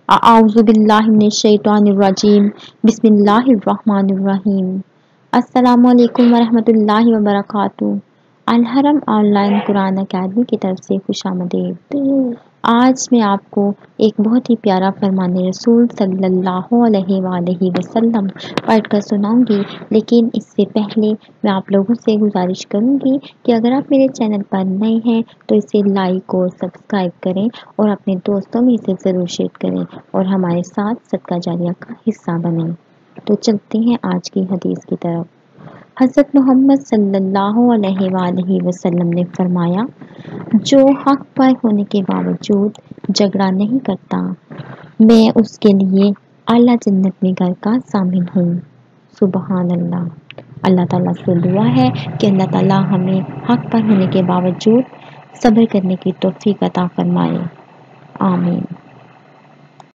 अऊज़ु बिल्लाहि मिनश शैतानिर रजीम बिस्मिल्लाहिर रहमानिर रहीम। अस्सलामु अलैकुम वरहमतुल्लाहि वबरकातुहू। अलहरम ऑनलाइन कुरान अकादमी की तरफ से खुशामदीद। आज मैं आपको एक बहुत ही प्यारा फरमाने रसूल सल्लल्लाहु अलैहि वसल्लम पढ़कर सुनाऊंगी, लेकिन इससे पहले मैं आप लोगों से गुजारिश करूंगी कि अगर आप मेरे चैनल पर नए हैं तो इसे लाइक और सब्सक्राइब करें और अपने दोस्तों में इसे ज़रूर शेयर करें और हमारे साथ सदका जारिया का हिस्सा बनें। तो चलते हैं आज की हदीस की तरफ। हज़रत मोहम्मद सल्लल्लाहु अलैहि वसल्लम ने फरमाया, जो हक पर होने के बावजूद झगड़ा नहीं करता, मैं उसके लिए आला जन्नत में घर का सामिन हूँ। सुबहान अल्लाह। अल्लाह ताला से दुआ है कि अल्लाह ताला हमें हक पर होने के बावजूद सब्र करने की तौफीक अता फरमाए। आमीन।